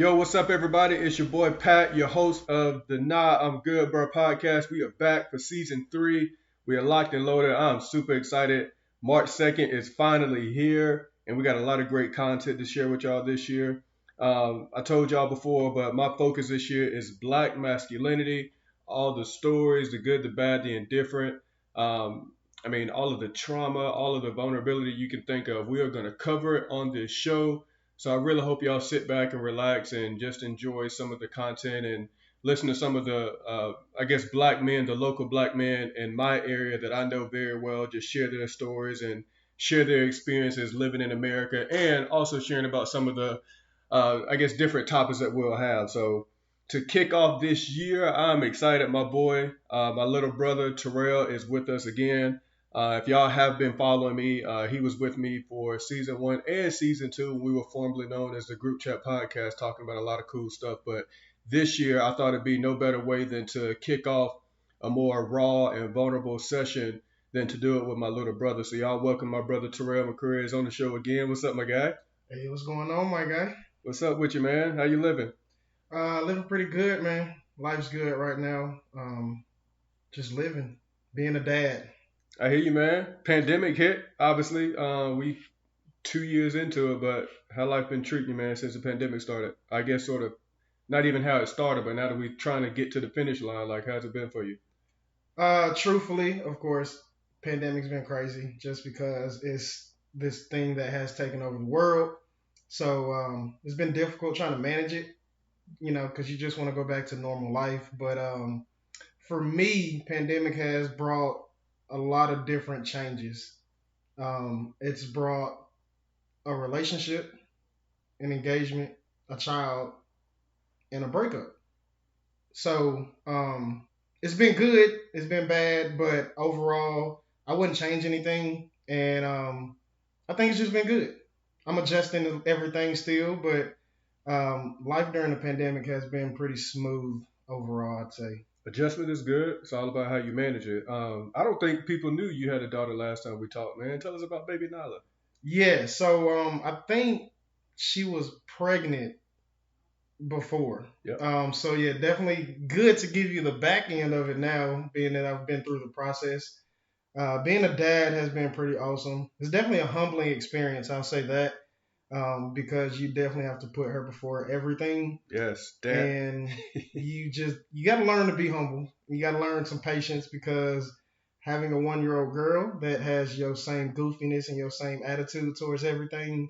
Yo, what's up, everybody? It's your boy Pat, your host of the Nah I'm Good Bro podcast. We are back for season 3. We are locked and loaded. I'm super excited. March 2nd is finally here, and we got a lot of great content to share with y'all this year. I told y'all before, but my focus this year is black masculinity, all the stories, the good, the bad, the indifferent. All of the trauma, all of the vulnerability you can think of. We are going to cover it on this show. So I really hope y'all sit back and relax and just enjoy some of the content and listen to some of the, black men, the local black men in my area that I know very well, just share their stories and share their experiences living in America, and also sharing about some of the, different topics that we'll have. So to kick off this year, I'm excited. My boy, my little brother, Terrell, is with us again. If y'all have been following me, he was with me for season 1 and season 2 when we were formerly known as the Group Chat Podcast, talking about a lot of cool stuff. But this year, I thought it'd be no better way than to kick off a more raw and vulnerable session than to do it with my little brother. So y'all welcome my brother Terrell McCrary is on the show again. What's up, my guy? Hey, what's going on, my guy? What's up with you, man? How you living? Living pretty good, man. Life's good right now. Just living, being a dad. I hear you, man. Pandemic hit, obviously. We 2 years into it, but how life been treating you, man, since the pandemic started? I guess sort of not even how it started, but now that we're trying to get to the finish line, like how's it been for you? Truthfully, of course, pandemic's been crazy just because it's this thing that has taken over the world. So it's been difficult trying to manage it, because you just want to go back to normal life. But for me, pandemic has brought a lot of different changes. It's brought a relationship, an engagement, a child, and a breakup. So it's been good, it's been bad, but overall, I wouldn't change anything. And I think it's just been good. I'm adjusting to everything still, but life during the pandemic has been pretty smooth overall, I'd say. Adjustment is good. It's all about how you manage it. I don't think people knew you had a daughter last time we talked, man. Tell us about baby Nala. Yeah, so I think she was pregnant before. Yep. So yeah, definitely good to give you the back end of it now, being that I've been through the process. Being a dad has been pretty awesome. It's definitely a humbling experience, I'll say that, because you definitely have to put her before everything. Yes, dad. And you got to learn to be humble. You got to learn some patience, because having a 1-year-old girl that has your same goofiness and your same attitude towards everything,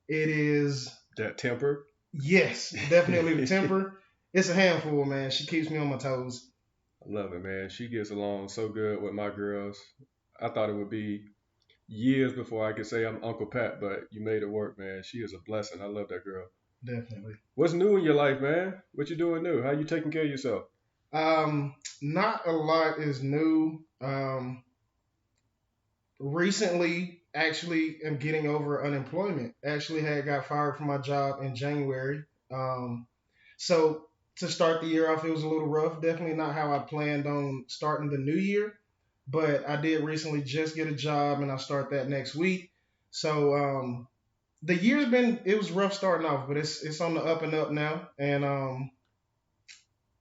it is that temper. Yes, definitely the temper. It's a handful, man. She keeps me on my toes. I love it, man. She gets along so good with my girls. I thought it would be years before I could say I'm Uncle Pat, but you made it work, man. She is a blessing. I love that girl. Definitely. What's new in your life, man? What you doing new? How you taking care of yourself? Not a lot is new. Recently, actually, am getting over unemployment. Actually, had got fired from my job in January. So to start the year off, it was a little rough. Definitely not how I planned on starting the new year. But I did recently just get a job, and I'll start that next week. So the year's it was rough starting off, but it's on the up and up now, and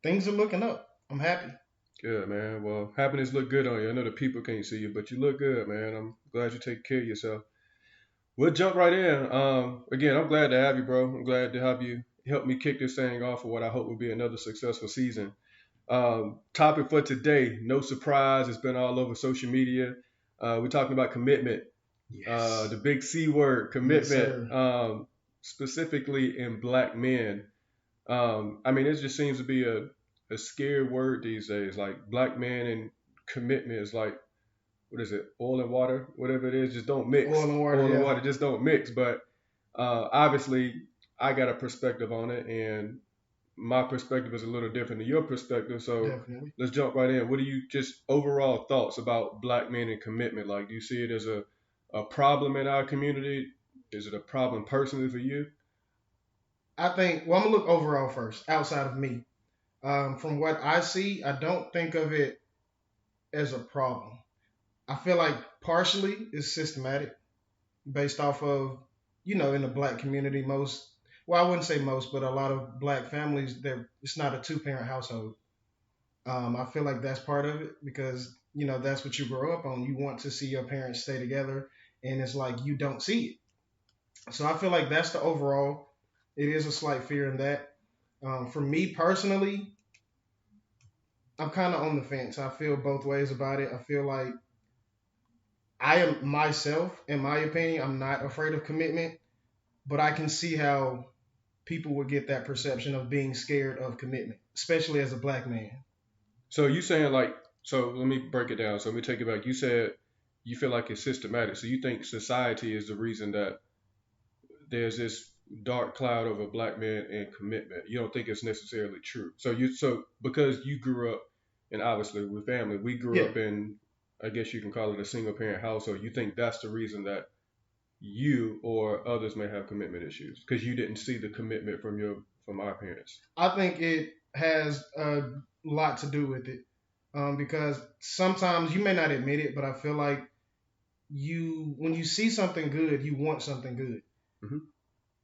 things are looking up. I'm happy. Good, man. Well, happiness look good on you. I know the people can't see you, but you look good, man. I'm glad you take care of yourself. We'll jump right in. Again, I'm glad to have you, bro. I'm glad to have you help me kick this thing off for what I hope will be another successful season. Topic for today, no surprise, it's been all over social media. We're talking about commitment. Yes. The big C word, commitment, Yes, specifically in black men. It just seems to be a scary word these days. Like black man and commitment is like, what is it? Oil and water, whatever it is, just don't mix. Oil and water, Oil and yeah. water just don't mix. But obviously, I got a perspective on it, and my perspective is a little different than your perspective. So Definitely. let's jump right in. What are you just overall thoughts about black men and commitment? Like, do you see it as a problem in our community? Is it a problem personally for you? I think, well, I'm going to look overall first, outside of me. From what I see, I don't think of it as a problem. I feel like partially it's systematic based off of, in the black community, well, I wouldn't say most, but a lot of black families, it's not a two-parent household. I feel like that's part of it because that's what you grow up on. You want to see your parents stay together, and it's like you don't see it. So I feel like that's the overall. It is a slight fear in that. For me personally, I'm kind of on the fence. I feel both ways about it. I feel like I am myself, in my opinion, I'm not afraid of commitment, but I can see how people would get that perception of being scared of commitment, especially as a black man. So you saying like, so let me break it down. So let me take it back. You said you feel like it's systematic. So you think society is the reason that there's this dark cloud over black men and commitment. You don't think it's necessarily true. So because you grew up, and obviously with family, we grew Yeah, up in, I guess you can call it a single parent household. You think that's the reason that you or others may have commitment issues because you didn't see the commitment from our parents. I think it has a lot to do with it because sometimes you may not admit it, but I feel like when you see something good, you want something good. Hmm.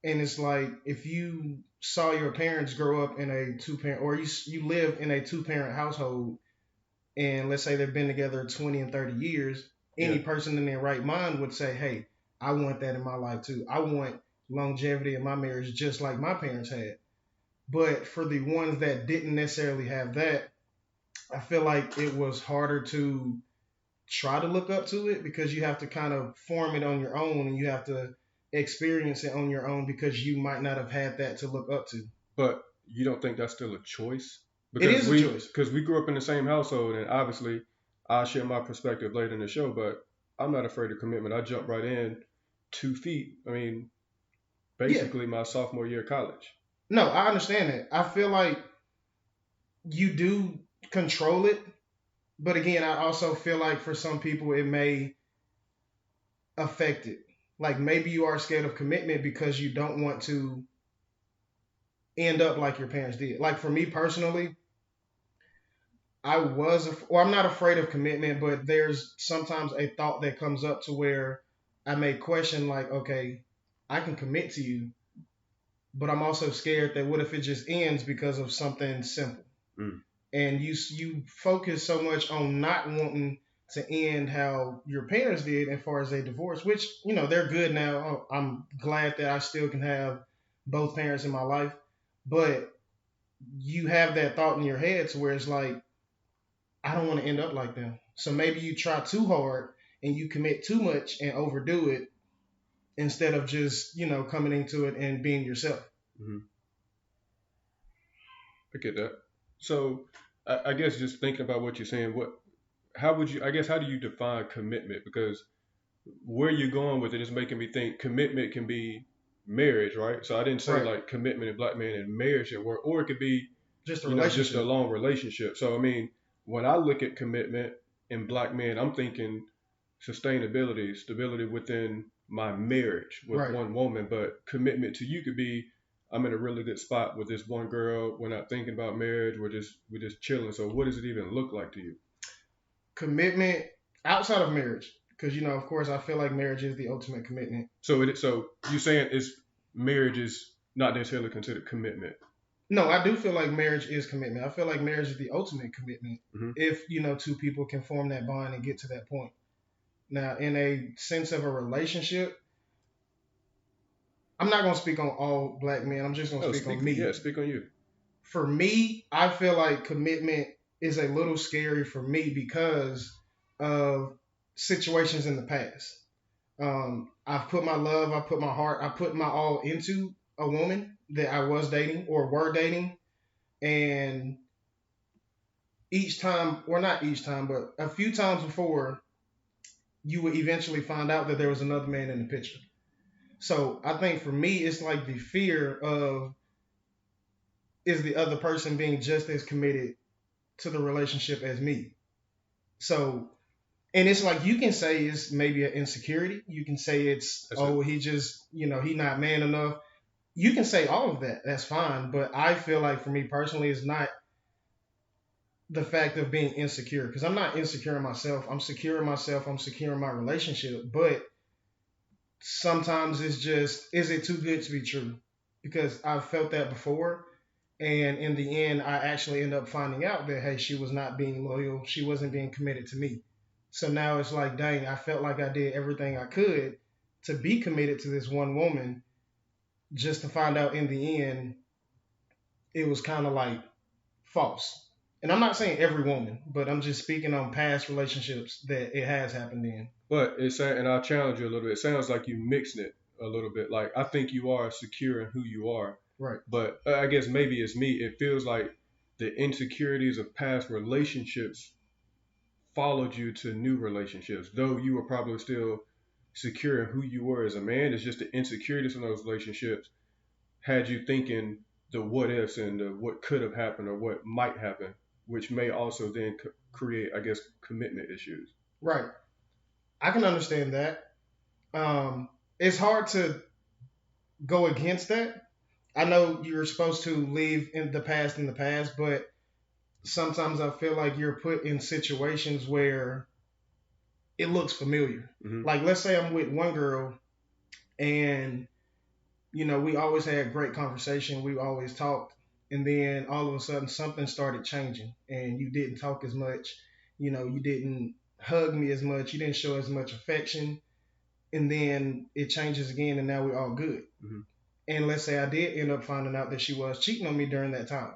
And it's like if you saw your parents grow up in a two parent, or you live in a two-parent household, and let's say they've been together 20 and 30 years, Yeah, any person in their right mind would say, hey, I want that in my life too. I want longevity in my marriage just like my parents had. But for the ones that didn't necessarily have that, I feel like it was harder to try to look up to it because you have to kind of form it on your own and you have to experience it on your own because you might not have had that to look up to. but you don't think that's still a choice It because is a we choice. because we grew up in the same household, and obviously I'll share my perspective later in the show. But I'm not afraid of commitment. I jumped right in 2 feet. I mean, Yeah. basically my sophomore year of college. No, I understand that. I feel like you do control it, but again, I also feel like for some people it may affect it. Like maybe you are scared of commitment because you don't want to end up like your parents did. Like for me personally, or I'm not afraid of commitment, but there's sometimes a thought that comes up to where I may question, like, okay, I can commit to you, but I'm also scared that what if it just ends because of something simple? Mm. And you focus so much on not wanting to end how your parents did as far as a divorce, which they're good now. I'm glad that I still can have both parents in my life, but you have that thought in your head to where it's like I don't want to end up like them. So maybe you try too hard and you commit too much and overdo it instead of just coming into it and being yourself. Hmm. I get that. So I guess just thinking about what you're saying, how would you, I guess, how do you define commitment? Because where you're going with it is making me think commitment can be marriage, right? So I didn't say Right. like commitment and black man and marriage at work, or it could be, Just a just a relationship. long relationship. So I mean, when I look at commitment in black men, I'm thinking sustainability, stability within my marriage with Right. one woman. But commitment to you could be, I'm in a really good spot with this one girl. We're not thinking about marriage. We're just chilling. So what does it even look like to you? Commitment outside of marriage. Because of course I feel like marriage is the ultimate commitment. So you saying it's marriage is not necessarily considered commitment. No, I do feel like marriage is commitment. I feel like marriage is the ultimate commitment Hmm. if two people can form that bond and get to that point. Now, in a sense of a relationship, I'm not going to speak on all black men. I'm just going to No, speak on yeah, me. speak on you. For me, I feel like commitment is a little scary for me because of situations in the past. I've put my love, I put my heart, I put my all into a woman that I was dating or were dating, and each time, or not each time, but a few times before, you would eventually find out that there was another man in the picture. So I think for me, it's like the fear of is the other person being just as committed to the relationship as me. So, and it's like you can say it's maybe an insecurity. You can say it's That's it. oh he just he not man enough. You can say all of that. That's fine. But I feel like for me personally, it's not the fact of being insecure because I'm not insecure in myself. I'm secure in myself. I'm secure in my relationship. But sometimes it's just is it too good to be true? because I've felt that before. And in the end, I actually end up finding out that, hey, she was not being loyal. She wasn't being committed to me. So now it's like, dang, I felt like I did everything I could to be committed to this one woman, just to find out in the end it was kind of like false. And I'm not saying every woman, but I'm just speaking on past relationships that it has happened in. But and I'll challenge you a little bit. It sounds like you mixing it a little bit. Like I think you are secure in who you are, Right. but I guess maybe it's me. It feels like the insecurities of past relationships followed you to new relationships, though you were probably still secure in who you were as a man. It's just the insecurities in those relationships had you thinking the what ifs and the what could have happened or what might happen, which may also then create, I guess, commitment issues. Right. I can understand that. Um, it's hard to go against that. I know you're supposed to leave in the past, but sometimes I feel like you're put in situations where it looks familiar. Mm-hmm. Like, let's say I'm with one girl and, we always had great conversation. We always talked. And then all of a sudden something started changing and you didn't talk as much. You didn't hug me as much. You didn't show as much affection. And then it changes again and now we're all good. Mm-hmm. And let's say I did end up finding out that she was cheating on me during that time.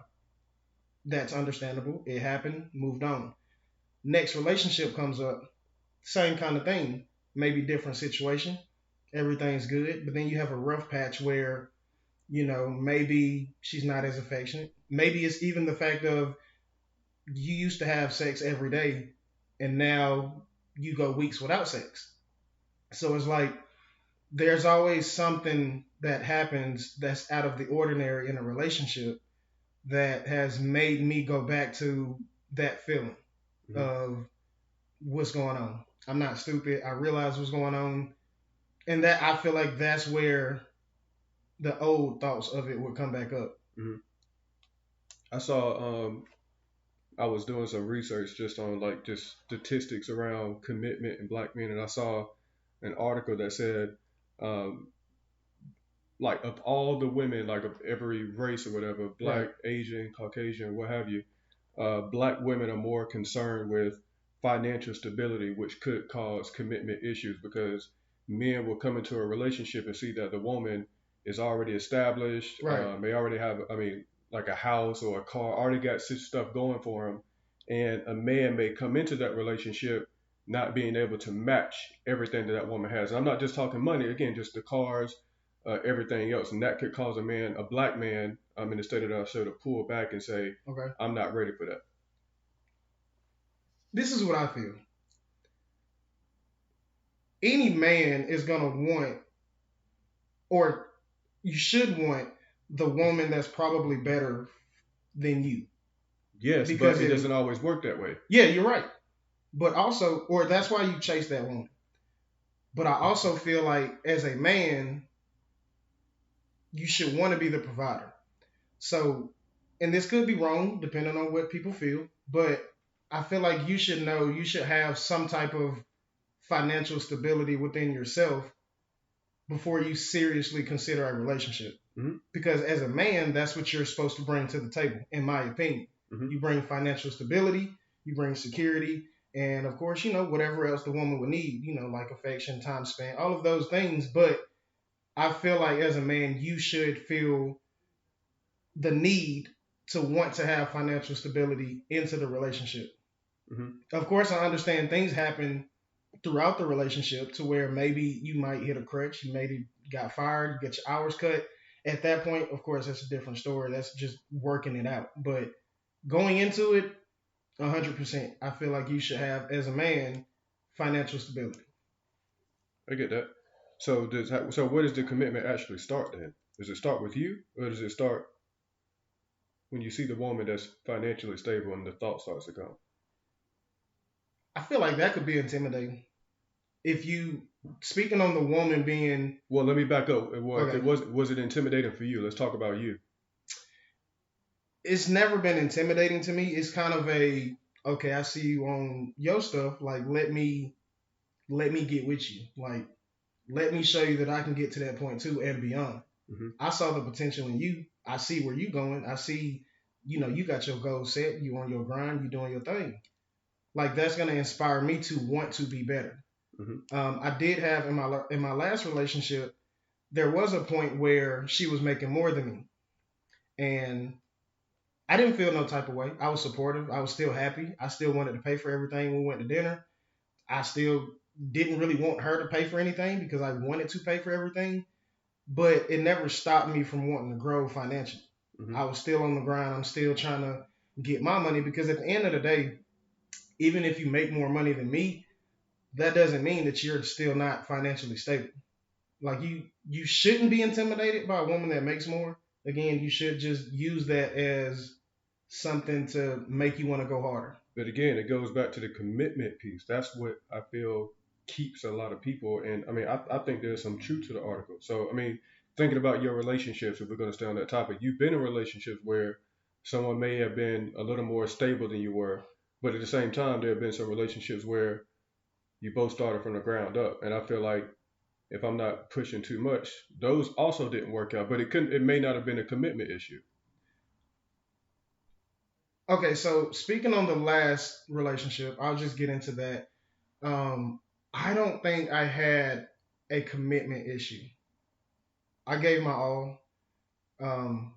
That's understandable. It happened, moved on. Next relationship comes up, same kind of thing, maybe different situation. Everything's good, but then you have a rough patch where, maybe she's not as affectionate. Maybe it's even the fact of you used to have sex every day and now you go weeks without sex. So it's like there's always something that happens that's out of the ordinary in a relationship that has made me go back to that feeling of what's going on. I'm not stupid. I realize what's going on. And that I feel like that's where the old thoughts of it would come back up. Mm-hmm. I saw I was doing some research just on like just statistics around commitment in black men, and I saw an article that said um, like of all the women, like of every race or whatever, black, Right. Asian, Caucasian, what have you, black women are more concerned with financial stability, which could cause commitment issues because men will come into a relationship and see that the woman is already established, Right. may already have, I mean, like a house or a car, already got such stuff going for him, and a man may come into that relationship not being able to match everything that that woman has. And I'm not just talking money, again, just the cars, everything else, and that could cause a man, a black man, in the state of that show to pull back and say, Okay. I'm not ready for that. This is what I feel. Any man is going to want, or you should want, the woman that's probably better than you. Yes, Because but it doesn't always work that way. Yeah, you're right. But also, or that's why you chase that woman. But I also feel like as a man, you should want to be the provider. So, and this could be wrong depending on what people feel, but I feel like you should know you should have some type of financial stability within yourself before you seriously consider a relationship. Mm-hmm. Because as a man, that's what you're supposed to bring to the table, in my opinion. Mm-hmm. You bring financial stability, you bring security, and of course, whatever else the woman would need, like affection, time spent, all of those things. But I feel like as a man, you should feel the need to want to have financial stability into the relationship. Mm-hmm. Of course, I understand things happen throughout the relationship to where maybe you might hit a crutch, you maybe got fired, you get your hours cut. At that point, of course, that's a different story. That's just working it out. But going into it, 100%, I feel like you should have, as a man, financial stability. I get that. So where does the commitment actually start then? Does it start with you, or does it start when you see the woman that's financially stable and the thought starts to come? I feel like that could be intimidating. If you speaking on the woman being Well, let me back up. Okay. Was it intimidating for you? Let's talk about you. It's never been intimidating to me. It's kind of a okay, I see you on your stuff. Like let me get with you. Like let me show you that I can get to that point too and beyond. Hmm. I saw the potential in you. I see where you going. I see, you got your goal set. You on your grind. You doing your thing. Like that's gonna inspire me to want to be better. Hmm. I did have in my last relationship, there was a point where she was making more than me, and I didn't feel no type of way. I was supportive. I was still happy. I still wanted to pay for everything. We went to dinner. I still didn't really want her to pay for anything because I wanted to pay for everything, but it never stopped me from wanting to grow financially. Hmm. I was still on the grind. I'm still trying to get my money because at the end of the day, even if you make more money than me, that doesn't mean that you're still not financially stable. Like you shouldn't be intimidated by a woman that makes more. Again, you should just use that as something to make you want to go harder. But again, it goes back to the commitment piece. That's what I feel keeps a lot of people. And I mean, I think there's some truth to the article. So, I mean, thinking about your relationships, if we're going to stay on that topic, you've been in relationships where someone may have been a little more stable than you were. But at the same time, there have been some relationships where you both started from the ground up. And I feel like if I'm not pushing too much, those also didn't work out. But it may not have been a commitment issue. Okay, so speaking on the last relationship, I'll just get into that. Um, I don't think I had a commitment issue. I gave my all. Um,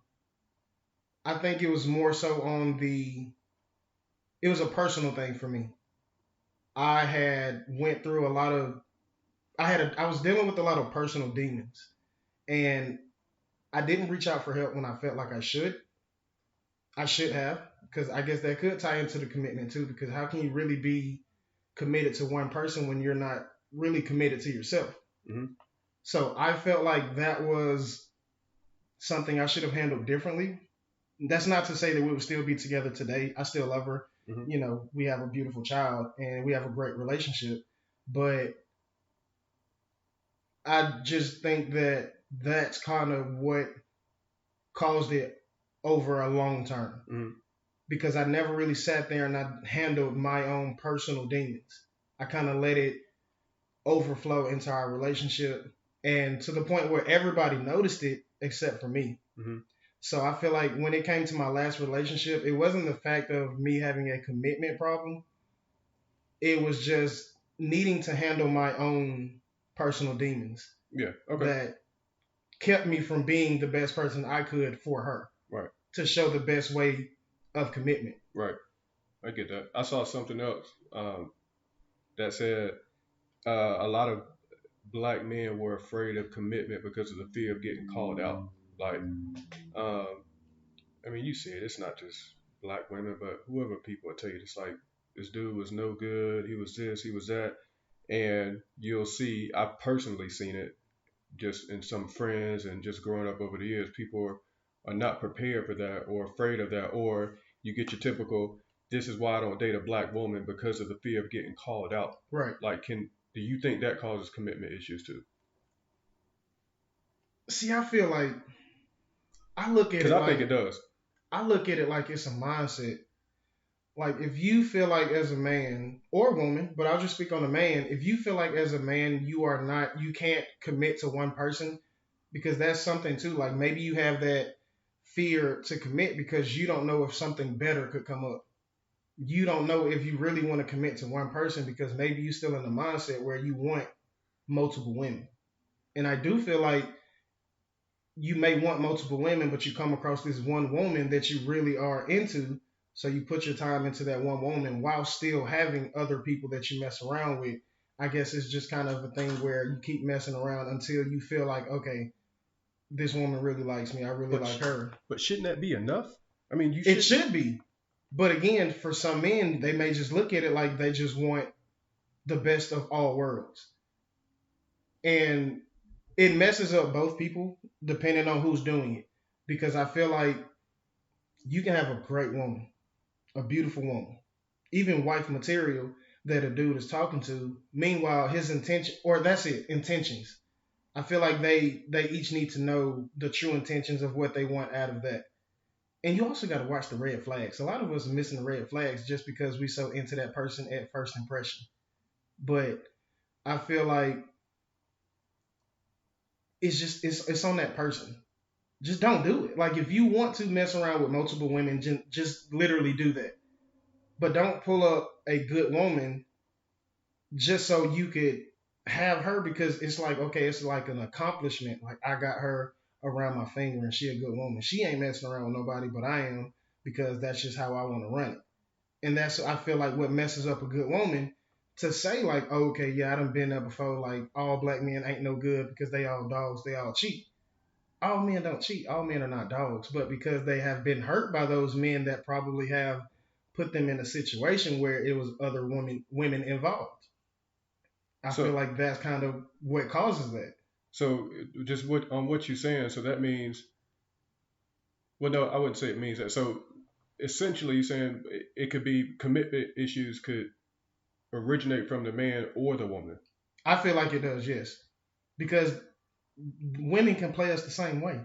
I think it was more so it was a personal thing for me. I had went through a lot of, I was dealing with a lot of personal demons, and I didn't reach out for help when I felt like I should. I should have, because I guess that could tie into the commitment too. Because how can you really be committed to one person when you're not really committed to yourself? Hmm. So I felt like that was something I should have handled differently. That's not to say that we would still be together today. I still love her. Hmm. We have a beautiful child and we have a great relationship. But I just think that that's kind of what caused it over a long term Hmm. because I never really sat there and I handled my own personal demons. I kind of let it overflow into our relationship and to the point where everybody noticed it except for me. Hmm. So I feel like when it came to my last relationship, it wasn't the fact of me having a commitment problem. It was just needing to handle my own personal demons Yeah. Okay. that kept me from being the best person I could for her Right. to show the best way of commitment. Right. I get that. I saw something else that said a lot of black men were afraid of commitment because of the fear of getting called out. Like, um, I mean, you see it. It's not just black women, but whoever people will tell you, it's like this dude was no good. He was this. He was that. And you'll see. I've personally seen it just in some friends and just growing up over the years. People are not prepared for that or afraid of that, or you get your typical. This is why I don't date a black woman because of the fear of getting called out. Right. Like, do you think that causes commitment issues too? See, I feel like I look at Because it I think like it does. I look at it like it's a mindset. Like if you feel like as a man or woman, but I'll just speak on a man, if you feel like as a man you can't commit to one person because that's something too. Like maybe you have that fear to commit because you don't know if something better could come up. You don't know if you really want to commit to one person because maybe you're still in the mindset where you want multiple women. And I do feel like you may want multiple women, but you come across this one woman that you really are into. So you put your time into that one woman while still having other people that you mess around with. I guess it's just kind of a thing where you keep messing around until you feel like, okay, this woman really likes me. I really But like her. but shouldn't that be enough? I mean, you It shouldn't. should be. But again, for some men, they may just look at it like they just want the best of all worlds. And it messes up both people depending on who's doing it. Because I feel like you can have a great woman, a beautiful woman, even wife material that a dude is talking to. Meanwhile, his intention, or that's it, intentions. I feel like they each need to know the true intentions of what they want out of that. And you also got to watch the red flags. A lot of us are missing the red flags just because we so into that person at first impression. But I feel like it's on that person. just don't do it. Like if you want to mess around with multiple women, just literally do that. But don't pull up a good woman just so you could have her because it's like okay, it's like an accomplishment. Like I got her around my finger and she a good woman. She ain't messing around with nobody but I am because that's just how I want to run it. And that's I feel like what messes up a good woman to say like, oh, okay, yeah, I done been there before. Like all black men ain't no good because they all dogs, they all cheat. All men don't cheat. All men are not dogs, but because they have been hurt by those men that probably have put them in a situation where it was other women involved. I feel So like that's kind of what causes that. so just what you're saying. So that means, well, no, I wouldn't say it means that. So essentially, you're saying it could be commitment issues could originate from the man or the woman. I feel like it does, yes, because women can play us the same way.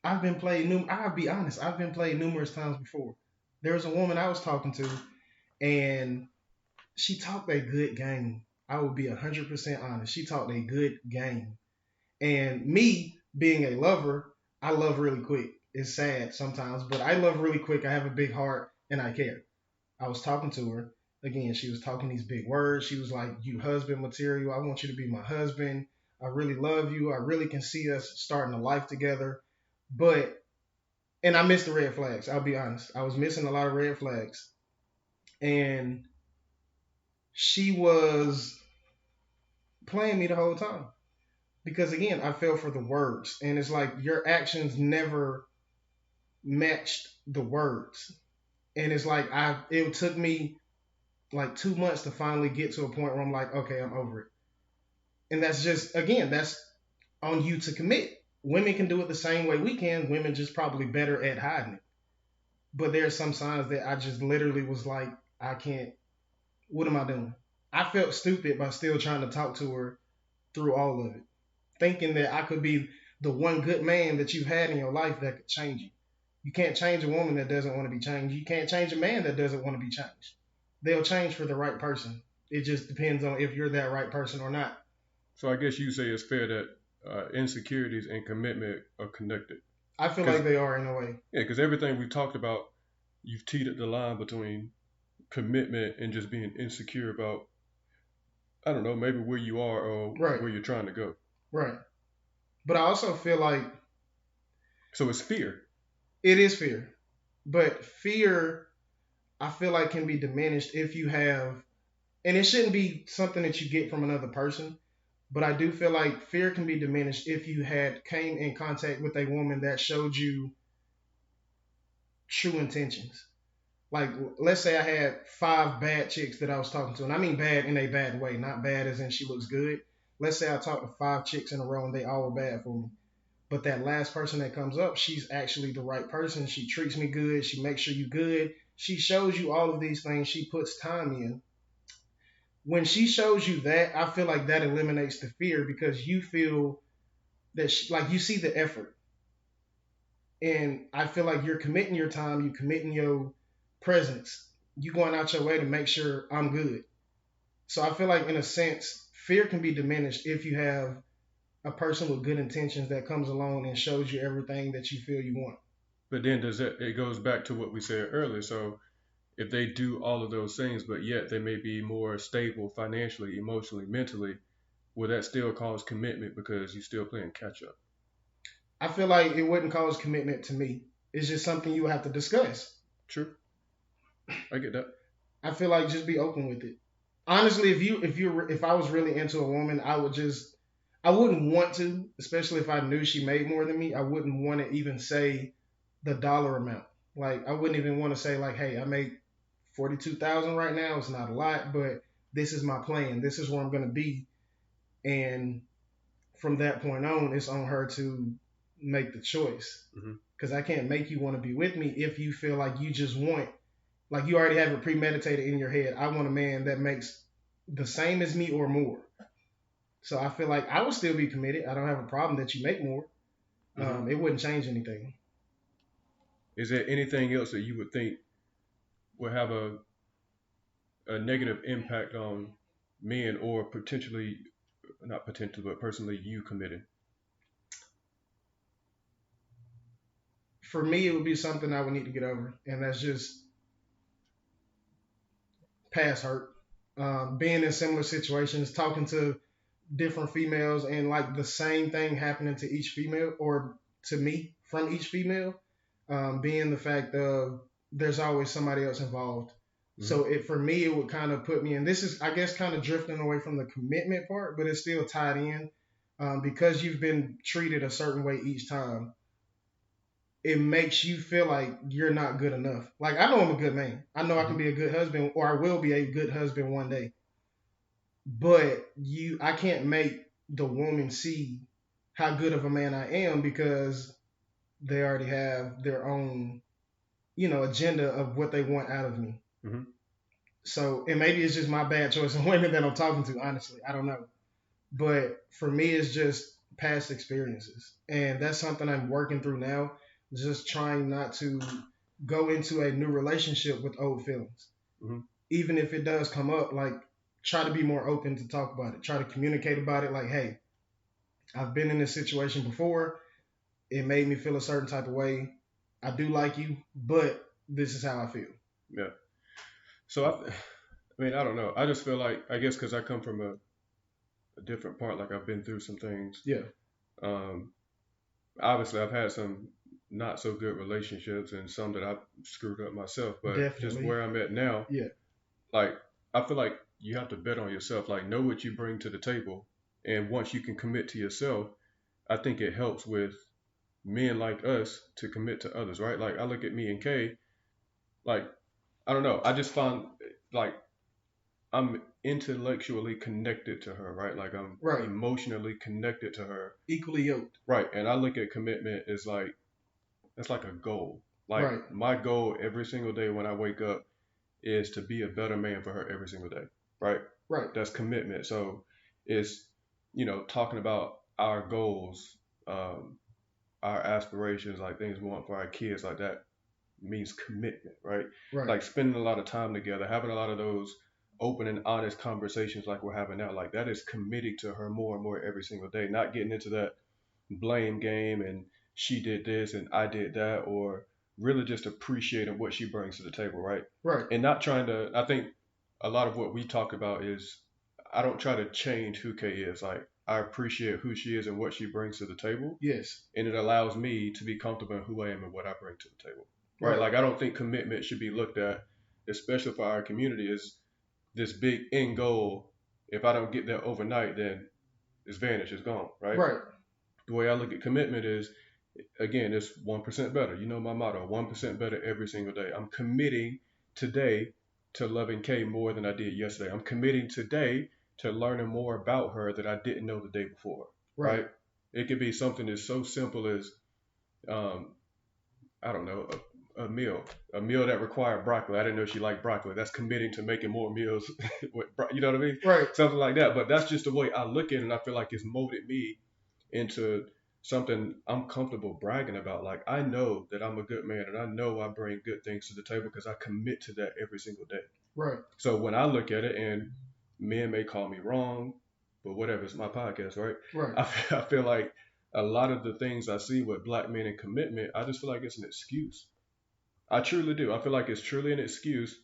I've been played. I'll be honest. I've been played numerous times before. There was a woman I was talking to, and she talked a good game. I will be 100% honest. She talked a good game. And me being a lover, I love really quick. It's sad sometimes, but I love really quick. I have a big heart and I care. I was talking to her. Again, she was talking these big words. She was like, "You husband material. I want you to be my husband. I really love you. I really can see us starting a life together." But, and I missed the red flags. I'll be honest. I was missing a lot of red flags. And she was playing me the whole time. Because again, I fell for the words. And it's like your actions never matched the words. And it's like it took me like 2 months to finally get to a point where I'm like, okay, I'm over it. And that's just again, that's on you to commit. Women can do it the same way we can. Women just probably better at hiding it. But there's some signs that I just literally was like, I can't. What am I doing? I felt stupid by still trying to talk to her through all of it, thinking that I could be the one good man that you've had in your life that could change you. You can't change a woman that doesn't want to be changed. You can't change a man that doesn't want to be changed. They'll change for the right person. It just depends on if you're that right person or not. So I guess you say it's fair that insecurities and commitment are connected. I feel Because like they are in a way. yeah, because everything we've talked about, you've teetered the line between commitment and just being insecure about, I don't know, maybe where you are or Right, where you're trying to go. right. But I also feel like So it's fear. it is fear. But fear, I feel like, can be diminished if you have, and it shouldn't be something that you get from another person. But I do feel like fear can be diminished if you had came in contact with a woman that showed you true intentions. Like, let's say I had 5 bad chicks that I was talking to, and I mean bad in a bad way, not bad as in she looks good. Let's say I talked to 5 chicks in a row and they all were bad for me. But that last person that comes up, she's actually the right person. She treats me good. She makes sure you good. She shows you all of these things. She puts time in. When she shows you that, I feel like that eliminates the fear because you feel that like you see the effort, and I feel like you're committing your time, you committing your presence, you going out your way to make sure I'm good. So I feel like in a sense, fear can be diminished if you have a person with good intentions that comes along and shows you everything that you feel you want. But then it goes back to what we said earlier. So if they do all of those things, but yet they may be more stable financially, emotionally, mentally, will that still cause commitment because you're still playing catch up? I feel like it wouldn't cause commitment to me. It's just something you have to discuss. True. I get that. I feel like just be open with it. Honestly, if I was really into a woman, I wouldn't want to, especially if I knew she made more than me. I wouldn't want to even say the dollar amount. Like I wouldn't even want to say like, hey, I make 42,000 right now. It's not a lot, but this is my plan. This is where I'm gonna be, and from that point on, it's on her to make the choice. Hmm. Because I can't make you want to be with me if you feel like you just want, like you already have it premeditated in your head. I want a man that makes the same as me or more. So I feel like I would still be committed. I don't have a problem that you make more. Hmm. It wouldn't change anything. Is there anything else that you would think would have a negative impact on men or potentially, not potentially, but personally you committing? for me, it would be something I would need to get over, and that's just past hurt. Being in similar situations, talking to different females, and like the same thing happening to each female or to me from each female, being the fact of there's always somebody else involved. Mm-hmm. So it for me, it would kind of put me in. This is, I guess, kind of drifting away from the commitment part, but it's still tied in because you've been treated a certain way each time. It makes you feel like you're not good enough. Like I know I'm a good man. I know I Mm-hmm. can be a good husband, or I will be a good husband one day. But I can't make the woman see how good of a man I am because they already have their own, agenda of what they want out of me. Mm-hmm. So, and maybe it's just my bad choice of women that I'm talking to. Honestly, I don't know. But for me, it's just past experiences, and that's something I'm working through now. Just trying not to go into a new relationship with old feelings, Mm-hmm. even if it does come up. Like, try to be more open to talk about it. Try to communicate about it. Like, hey, I've been in this situation before. It made me feel a certain type of way. I do like you, but this is how I feel. Yeah. So I mean, I don't know. I just feel like, I guess, because I come from a different part. Like I've been through some things. Yeah, Um, Obviously, I've had some not so good relationships and some that I've screwed up myself. But just definitely. where I'm at now, Yeah, like I feel like you have to bet on yourself. Like know what you bring to the table, and once you can commit to yourself, I think it helps with men like us to commit to others, right? Like I look at me and Kay, like I don't know, I just find like I'm intellectually connected to her, right? Like I'm right. emotionally connected to her, Equally yoked. right? And I look at commitment as like it's like a goal. Like Right, my goal every single day when I wake up is to be a better man for her every single day, right? right, That's commitment. So it's talking about our goals, um, our aspirations, like things we want for our kids, like that means commitment, right? right, Like spending a lot of time together, having a lot of those open and honest conversations like we're having now, like that is committing to her more and more every single day, not getting into that blame game and she did this and I did that, or really just appreciating what she brings to the table, right? right. And not trying to, I think a lot of what we talk about is I don't try to change who Kay is. Like I appreciate who she is and what she brings to the table, Yes. and it allows me to be comfortable in who I am and what I bring to the table. Right? Right, Like I don't think commitment should be looked at, especially for our community, as this big end goal. If I don't get there overnight, then it's vanished, it's gone. Right? right, The way I look at commitment is, again, it's 1% better. You know my motto: 1% better every single day. I'm committing today to loving Kay more than I did yesterday. I'm committing today to learning more about her that I didn't know the day before. right. Right? It could be something as so simple as um, I don't know, a meal that required broccoli. I didn't know she liked broccoli. That's committing to making more meals with, you know what I mean? Right. Something like that. But that's just the way I look at it, and I feel like it's molded me into something I'm comfortable bragging about. Like I know that I'm a good man, and I know I bring good things to the table because I commit to that every single day. Right. So when I look at it, and men may call me wrong, but whatever, it's my podcast, right? Right. I feel like a lot of the things I see with black men and commitment, I just feel like it's an excuse. I truly do. I feel like it's truly an excuse,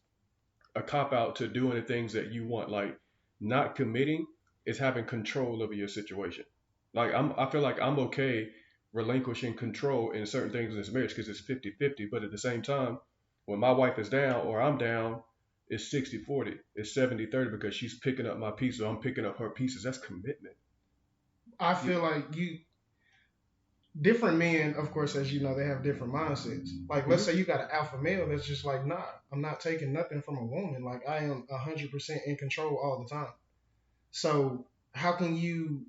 a cop out to doing the things that you want. Like not committing is having control over your situation. Like I feel like I'm okay relinquishing control in certain things in this marriage because it's 50-50. But at the same time, when my wife is down or I'm down, it's 60-40. It's 70-30 because she's picking up my pieces or I'm picking up her pieces. That's commitment. I You, feel like different men, of course, as you know, they have different mindsets. Like, let's mhm. say you got an alpha male that's just like, nah, I'm not taking nothing from a woman. Like, I am 100% in control all the time. So, how can you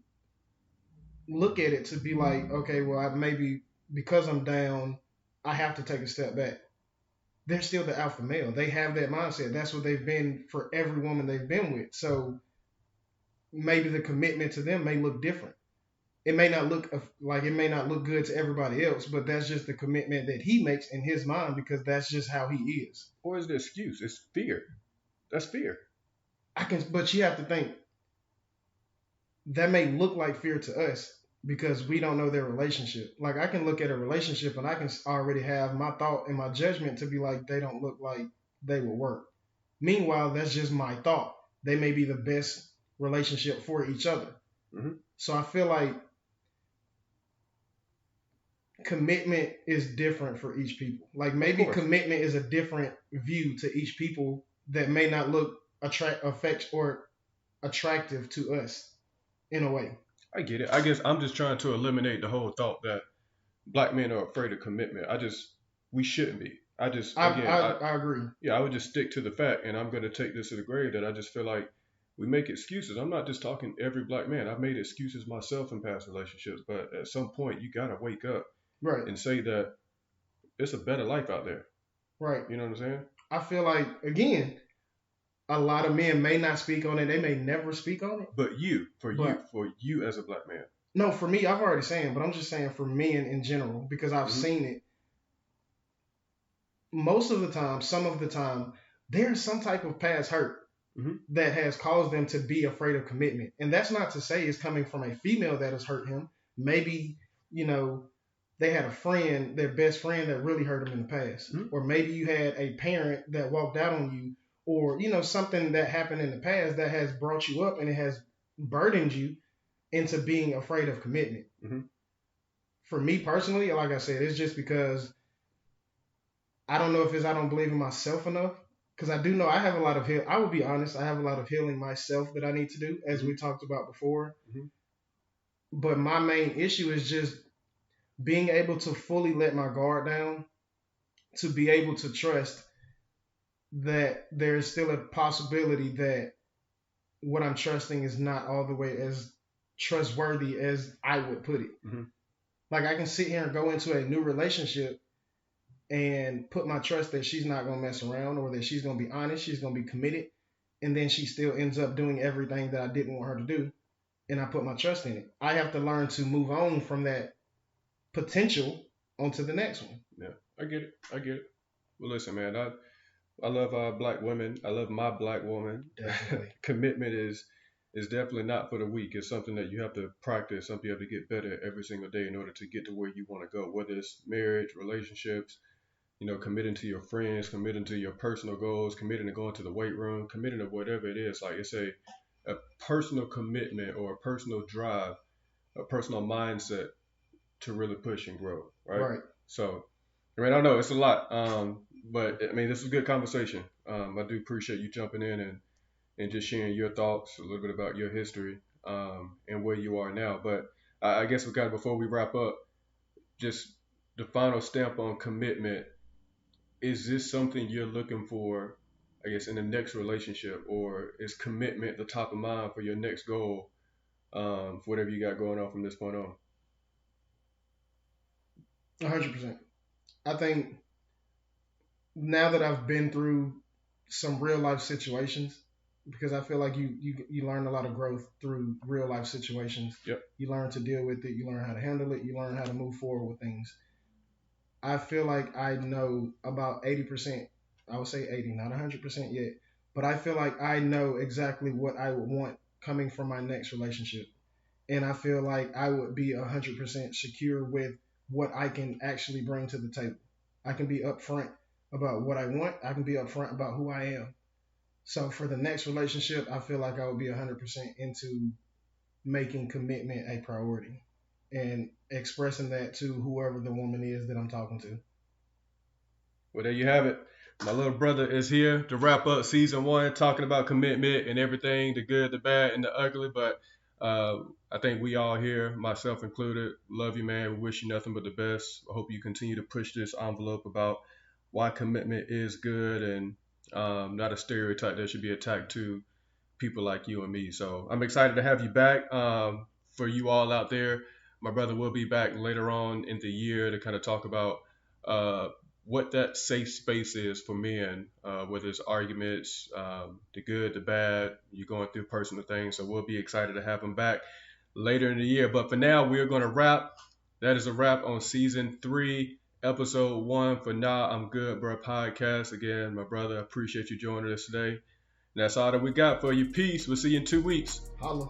look at it to be like, okay, well, maybe because I'm down, I have to take a step back? They're still the alpha male. They have that mindset. That's what they've been for every woman they've been with. So, maybe the commitment to them may look different. It may not look like it may not look good to everybody else, but that's just the commitment that he makes in his mind because that's just how he is. Or is the excuse? It's fear. That's fear. But you have to think that may look like fear to us. because we don't know their relationship. Like I can look at a relationship and I can already have my thought and my judgment to be like they don't look like they will work. Meanwhile, that's just my thought. They may be the best relationship for each other. Mm-hmm. So I feel like commitment is different for each people. Like maybe commitment is a different view to each people that may not look attractive to us in a way. I get it. I guess I'm just trying to eliminate the whole thought that black men are afraid of commitment. We shouldn't be. I agree. Yeah, I would just stick to the fact, and I'm going to take this to the grave that I just feel like we make excuses. I'm not just talking every black man. I've made excuses myself in past relationships, but at some point you got to wake up Right. and say that it's a better life out there. Right. You know what I'm saying? I feel like, again, a lot of men may not speak on it. They may never speak on it. But for you as a black man. No, for me, I've already said, but I'm just saying for men in general, because I've seen it. Most of the time, some of the time, there's some type of past hurt that has caused them to be afraid of commitment. And that's not to say it's coming from a female that has hurt him. Maybe, they had a friend, their best friend, that really hurt them in the past. Or maybe you had a parent that walked out on you, or, something that happened in the past that has brought you up and it has burdened you into being afraid of commitment. For me personally, like I said, it's just because I don't know if it's I don't believe in myself enough. Because I do know I have a lot of I will be honest, I have a lot of healing myself that I need to do, as we talked about before. But my main issue is just being able to fully let my guard down, to be able to trust that there's still a possibility that what I'm trusting is not all the way as trustworthy as I would put it. Like I can sit here and go into a new relationship and put my trust that she's not going to mess around, or that she's going to be honest, she's going to be committed, and then she still ends up doing everything that I didn't want her to do, and I put my trust in it. I have to learn to move on from that potential onto the next one. Yeah, I get it. Well, listen, man, I love black women. I love my black woman. Definitely. Commitment is definitely not for the weak. It's something that you have to practice, something you have to get better at every single day in order to get to where you want to go, whether it's marriage, relationships, committing to your friends, committing to your personal goals, committing to going to the weight room, committing to whatever it is. Like it's a personal commitment or a personal drive, a personal mindset to really push and grow, right? So, I don't know, it's a lot, but this is a good conversation. I do appreciate you jumping in and just sharing your thoughts, a little bit about your history, and where you are now. But I guess before we wrap up, just the final stamp on commitment. Is this something you're looking for, I guess, in the next relationship, or is commitment the top of mind for your next goal, for whatever you got going on from this point on? 100%. I think now that I've been through some real life situations, because I feel like you learn a lot of growth through real life situations. Yep. You learn to deal with it. You learn how to handle it. You learn how to move forward with things. I feel like I know about 80%. I would say 80, not 100% yet. But I feel like I know exactly what I would want coming from my next relationship. And I feel like I would be 100% secure with what I can actually bring to the table. I can be upfront about what I want. I can be upfront about who I am. So for the next relationship, I feel like I would be 100% into making commitment a priority and expressing that to whoever the woman is that I'm talking to. Well, there you have it. My little brother is here to wrap up season 1, talking about commitment and everything, the good, the bad, and the ugly. But I think we all here, myself included, love you, man. We wish you nothing but the best. I hope you continue to push this envelope about why commitment is good and not a stereotype that should be attacked to people like you and me. So I'm excited to have you back. For you all out there, my brother will be back later on in the year to kind of talk about what that safe space is for men, whether it's arguments, the good, the bad, you're going through personal things. So we'll be excited to have him back later in the year. But for now, we're going to wrap. That is a wrap on season 3, episode 1 for Nah, I'm Good, Bro podcast. Again, my brother, I appreciate you joining us today. And that's all that we got for you. Peace. We'll see you in 2 weeks. Holla.